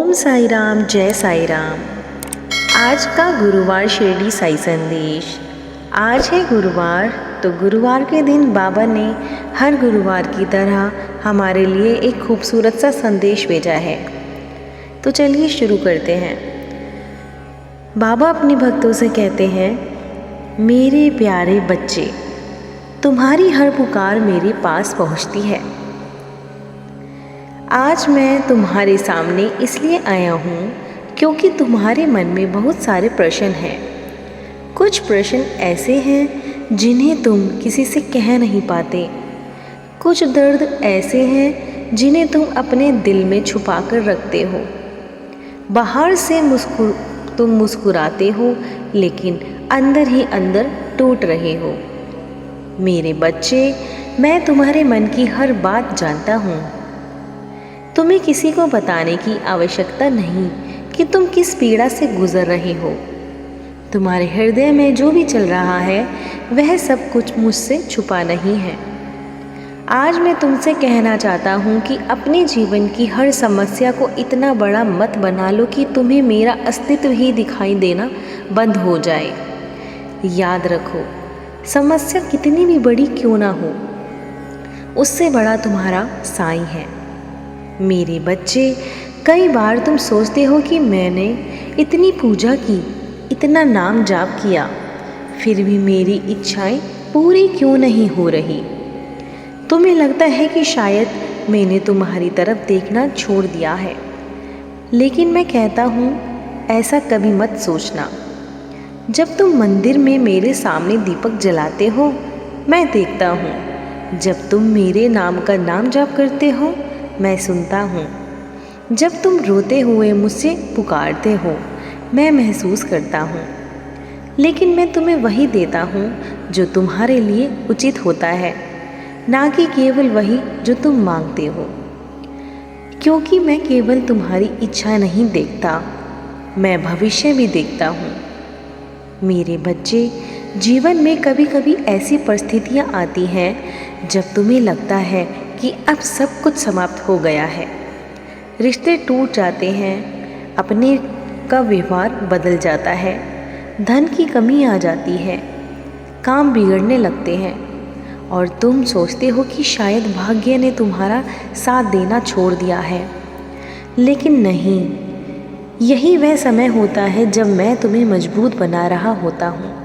ओम साई राम, जय साई राम। आज का गुरुवार शिरडी साई संदेश। आज है गुरुवार, तो गुरुवार के दिन बाबा ने हर गुरुवार की तरह हमारे लिए एक खूबसूरत सा संदेश भेजा है। तो चलिए शुरू करते हैं। बाबा अपने भक्तों से कहते हैं, मेरे प्यारे बच्चे, तुम्हारी हर पुकार मेरे पास पहुंचती है। आज मैं तुम्हारे सामने इसलिए आया हूँ क्योंकि तुम्हारे मन में बहुत सारे प्रश्न हैं। कुछ प्रश्न ऐसे हैं जिन्हें तुम किसी से कह नहीं पाते। कुछ दर्द ऐसे हैं जिन्हें तुम अपने दिल में छुपा कर रखते हो। बाहर से तुम मुस्कुराते हो, लेकिन अंदर ही अंदर टूट रहे हो। मेरे बच्चे, मैं तुम्हारे मन की हर बात जानता हूँ। तुम्हें किसी को बताने की आवश्यकता नहीं कि तुम किस पीड़ा से गुजर रहे हो। तुम्हारे हृदय में जो भी चल रहा है वह सब कुछ मुझसे छुपा नहीं है। आज मैं तुमसे कहना चाहता हूँ कि अपने जीवन की हर समस्या को इतना बड़ा मत बना लो कि तुम्हें मेरा अस्तित्व ही दिखाई देना बंद हो जाए। याद रखो, समस्या कितनी भी बड़ी क्यों ना हो, उससे बड़ा तुम्हारा साईं है। मेरे बच्चे, कई बार तुम सोचते हो कि मैंने इतनी पूजा की, इतना नाम जाप किया, फिर भी मेरी इच्छाएं पूरी क्यों नहीं हो रही। तुम्हें लगता है कि शायद मैंने तुम्हारी तरफ देखना छोड़ दिया है, लेकिन मैं कहता हूँ ऐसा कभी मत सोचना। जब तुम मंदिर में मेरे सामने दीपक जलाते हो, मैं देखता हूँ। जब तुम मेरे नाम का नाम जाप करते हो, मैं सुनता हूँ। जब तुम रोते हुए मुझसे पुकारते हो, मैं महसूस करता हूँ। लेकिन मैं तुम्हें वही देता हूँ जो तुम्हारे लिए उचित होता है, ना कि केवल वही जो तुम मांगते हो। क्योंकि मैं केवल तुम्हारी इच्छा नहीं देखता, मैं भविष्य भी देखता हूँ। मेरे बच्चे, जीवन में कभी कभी ऐसी परिस्थितियाँ आती हैं जब तुम्हें लगता है कि अब सब कुछ समाप्त हो गया है। रिश्ते टूट जाते हैं, अपने का व्यवहार बदल जाता है, धन की कमी आ जाती है, काम बिगड़ने लगते हैं और तुम सोचते हो कि शायद भाग्य ने तुम्हारा साथ देना छोड़ दिया है। लेकिन नहीं, यही वह समय होता है जब मैं तुम्हें मजबूत बना रहा होता हूँ।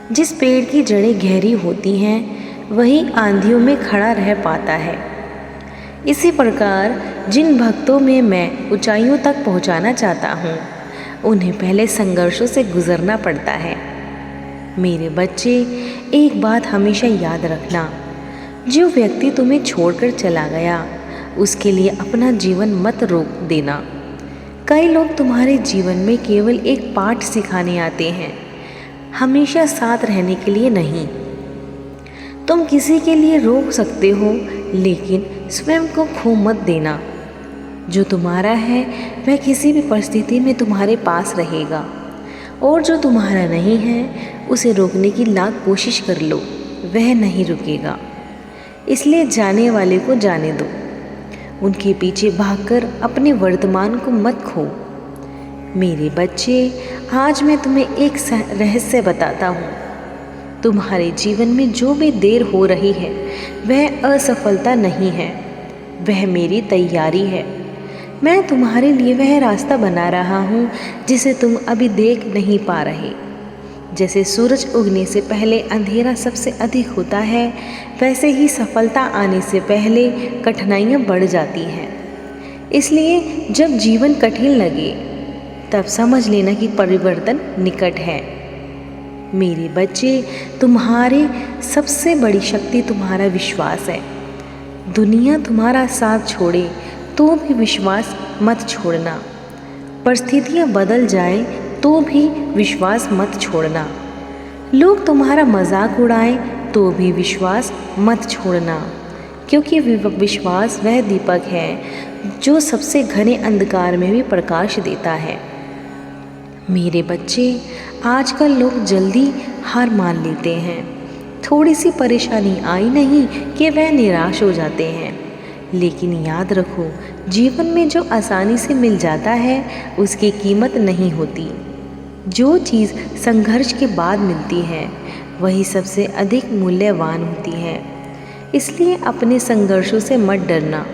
जिस पेड़ की जड़ें गहरी होती हैं वही आंधियों में खड़ा रह पाता है। इसी प्रकार जिन भक्तों में मैं ऊंचाइयों तक पहुंचाना चाहता हूं, उन्हें पहले संघर्षों से गुजरना पड़ता है। मेरे बच्चे, एक बात हमेशा याद रखना, जो व्यक्ति तुम्हें छोड़कर चला गया उसके लिए अपना जीवन मत रोक देना। कई लोग तुम्हारे जीवन में केवल एक पाठ सिखाने आते हैं, हमेशा साथ रहने के लिए नहीं। तुम किसी के लिए रोक सकते हो, लेकिन स्वयं को खो मत देना। जो तुम्हारा है वह किसी भी परिस्थिति में तुम्हारे पास रहेगा, और जो तुम्हारा नहीं है उसे रोकने की लाख कोशिश कर लो, वह नहीं रुकेगा। इसलिए जाने वाले को जाने दो, उनके पीछे भागकर अपने वर्तमान को मत खो। मेरे बच्चे, आज मैं तुम्हें एक रहस्य बताता हूँ। तुम्हारे जीवन में जो भी देर हो रही है वह असफलता नहीं है, वह मेरी तैयारी है। मैं तुम्हारे लिए वह रास्ता बना रहा हूँ जिसे तुम अभी देख नहीं पा रहे। जैसे सूरज उगने से पहले अंधेरा सबसे अधिक होता है, वैसे ही सफलता आने से पहले कठिनाइयाँ बढ़ जाती हैं। इसलिए जब जीवन कठिन लगे तब समझ लेना कि परिवर्तन निकट है। मेरे बच्चे, तुम्हारी सबसे बड़ी शक्ति तुम्हारा विश्वास है। दुनिया तुम्हारा साथ छोड़े तो भी विश्वास मत छोड़ना। परिस्थितियाँ बदल जाएं तो भी विश्वास मत छोड़ना। लोग तुम्हारा मजाक उड़ाएं तो भी विश्वास मत छोड़ना, क्योंकि विश्वास वह दीपक है जो सबसे घने अंधकार में भी प्रकाश देता है। मेरे बच्चे, आजकल लोग जल्दी हार मान लेते हैं। थोड़ी सी परेशानी आई नहीं कि वह निराश हो जाते हैं। लेकिन याद रखो, जीवन में जो आसानी से मिल जाता है उसकी कीमत नहीं होती। जो चीज़ संघर्ष के बाद मिलती है वही सबसे अधिक मूल्यवान होती है। इसलिए अपने संघर्षों से मत डरना,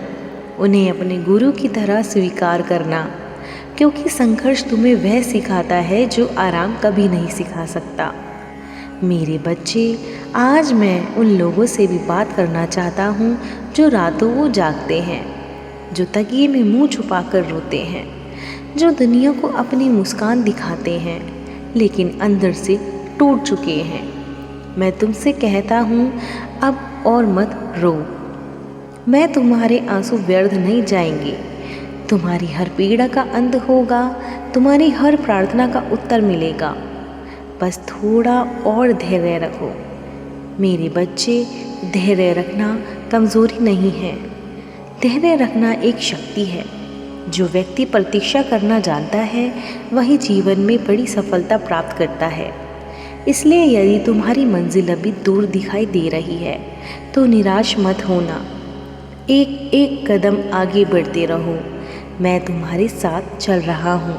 उन्हें अपने गुरु की तरह स्वीकार करना, क्योंकि संघर्ष तुम्हें वह सिखाता है जो आराम कभी नहीं सिखा सकता। मेरे बच्चे, आज मैं उन लोगों से भी बात करना चाहता हूँ जो रातों को जागते हैं, जो तकिए में मुंह छुपाकर रोते हैं, जो दुनिया को अपनी मुस्कान दिखाते हैं लेकिन अंदर से टूट चुके हैं। मैं तुमसे कहता हूँ अब और मत रो। मैं तुम्हारे आंसू व्यर्थ नहीं जाएंगे। तुम्हारी हर पीड़ा का अंत होगा, तुम्हारी हर प्रार्थना का उत्तर मिलेगा। बस थोड़ा और धैर्य रखो। मेरे बच्चे, धैर्य रखना कमज़ोरी नहीं है, धैर्य रखना एक शक्ति है। जो व्यक्ति प्रतीक्षा करना जानता है वही जीवन में बड़ी सफलता प्राप्त करता है। इसलिए यदि तुम्हारी मंजिल अभी दूर दिखाई दे रही है तो निराश मत होना। एक एक कदम आगे बढ़ते रहो, मैं तुम्हारे साथ चल रहा हूँ।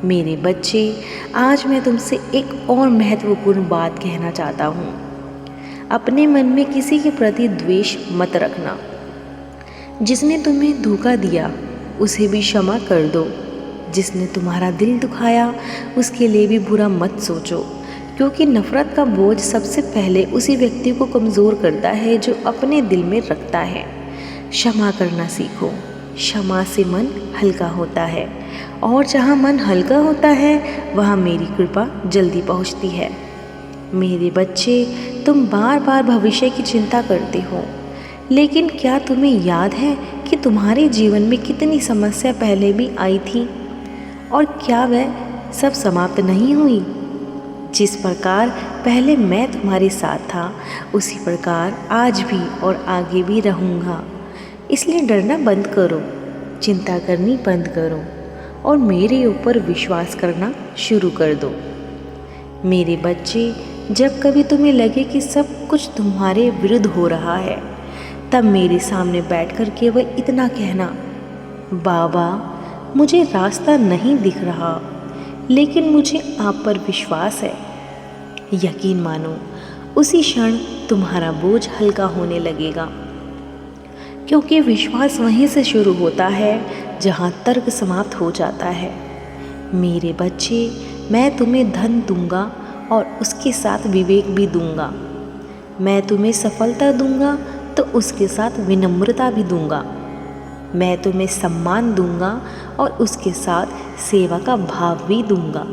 मेरे बच्चे, आज मैं तुमसे एक और महत्वपूर्ण बात कहना चाहता हूँ। अपने मन में किसी के प्रति द्वेष मत रखना। जिसने तुम्हें धोखा दिया उसे भी क्षमा कर दो। जिसने तुम्हारा दिल दुखाया उसके लिए भी बुरा मत सोचो, क्योंकि नफ़रत का बोझ सबसे पहले उसी व्यक्ति को कमज़ोर करता है जो अपने दिल में रखता है। क्षमा करना सीखो। क्षमा से मन हल्का होता है, और जहाँ मन हल्का होता है वहाँ मेरी कृपा जल्दी पहुँचती है। मेरे बच्चे, तुम बार बार भविष्य की चिंता करते हो, लेकिन क्या तुम्हें याद है कि तुम्हारे जीवन में कितनी समस्या पहले भी आई थी और क्या वह सब समाप्त नहीं हुई? जिस प्रकार पहले मैं तुम्हारे साथ था उसी प्रकार आज भी और आगे भी रहूँगा। इसलिए डरना बंद करो, चिंता करनी बंद करो और मेरे ऊपर विश्वास करना शुरू कर दो। मेरे बच्चे, जब कभी तुम्हें लगे कि सब कुछ तुम्हारे विरुद्ध हो रहा है, तब मेरे सामने बैठकर केवल इतना कहना, बाबा मुझे रास्ता नहीं दिख रहा लेकिन मुझे आप पर विश्वास है। यकीन मानो, उसी क्षण तुम्हारा बोझ हल्का होने लगेगा, क्योंकि विश्वास वहीं से शुरू होता है जहाँ तर्क समाप्त हो जाता है। मेरे बच्चे, मैं तुम्हें धन दूंगा और उसके साथ विवेक भी दूंगा। मैं तुम्हें सफलता दूंगा तो उसके साथ विनम्रता भी दूंगा। मैं तुम्हें सम्मान दूंगा और उसके साथ सेवा का भाव भी दूंगा,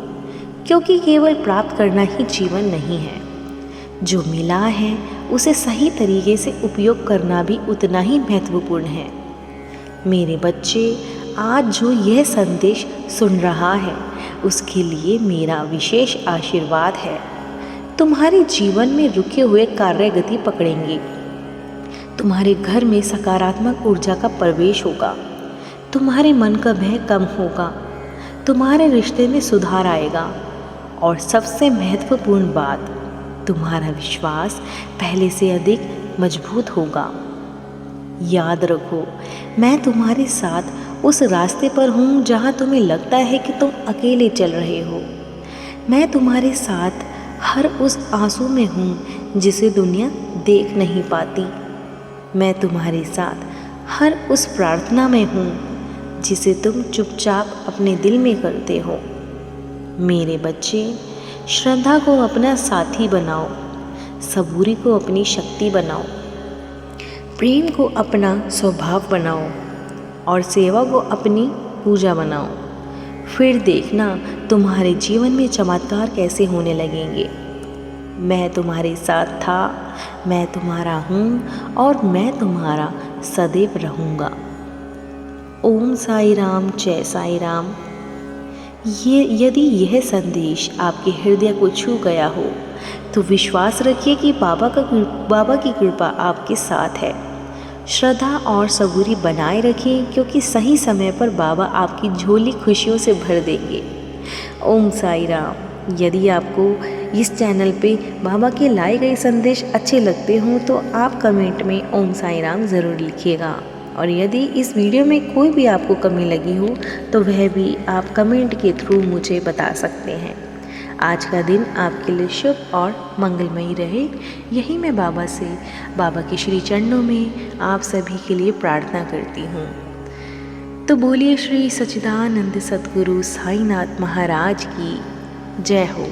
क्योंकि केवल प्राप्त करना ही जीवन नहीं है। जो मिला है उसे सही तरीके से उपयोग करना भी उतना ही महत्वपूर्ण है। मेरे बच्चे, आज जो यह संदेश सुन रहा है उसके लिए मेरा विशेष आशीर्वाद है। तुम्हारे जीवन में रुके हुए कार्य गति पकड़ेंगे। तुम्हारे घर में सकारात्मक ऊर्जा का प्रवेश होगा। तुम्हारे मन का भय कम होगा। तुम्हारे रिश्ते में सुधार आएगा और सबसे महत्वपूर्ण बात, तुम्हारा विश्वास पहले से अधिक मजबूत होगा। याद रखो, मैं तुम्हारे साथ उस रास्ते पर हूँ जहाँ तुम्हें लगता है कि तुम अकेले चल रहे हो। मैं तुम्हारे साथ हर उस आंसू में हूँ जिसे दुनिया देख नहीं पाती। मैं तुम्हारे साथ हर उस प्रार्थना में हूँ जिसे तुम चुपचाप अपने दिल में करते हो। मेरे बच्चे, श्रद्धा को अपना साथी बनाओ, सबूरी को अपनी शक्ति बनाओ, प्रेम को अपना स्वभाव बनाओ और सेवा को अपनी पूजा बनाओ। फिर देखना तुम्हारे जीवन में चमत्कार कैसे होने लगेंगे। मैं तुम्हारे साथ था, मैं तुम्हारा हूँ और मैं तुम्हारा सदैव रहूँगा। ओम साई राम, जय साई राम। यदि यह संदेश आपके हृदय को छू गया हो तो विश्वास रखिए कि बाबा की कृपा आपके साथ है। श्रद्धा और सबूरी बनाए रखें, क्योंकि सही समय पर बाबा आपकी झोली खुशियों से भर देंगे। ओम साई राम। यदि आपको इस चैनल पे बाबा के लाए गए संदेश अच्छे लगते हों तो आप कमेंट में ओम साई राम ज़रूर लिखिएगा। और यदि इस वीडियो में कोई भी आपको कमी लगी हो तो वह भी आप कमेंट के थ्रू मुझे बता सकते हैं। आज का दिन आपके लिए शुभ और मंगलमयी रहे, यही मैं बाबा के श्री चरणों में आप सभी के लिए प्रार्थना करती हूँ। तो बोलिए श्री सच्चिदानंद सद्गुरु साईनाथ महाराज की जय हो।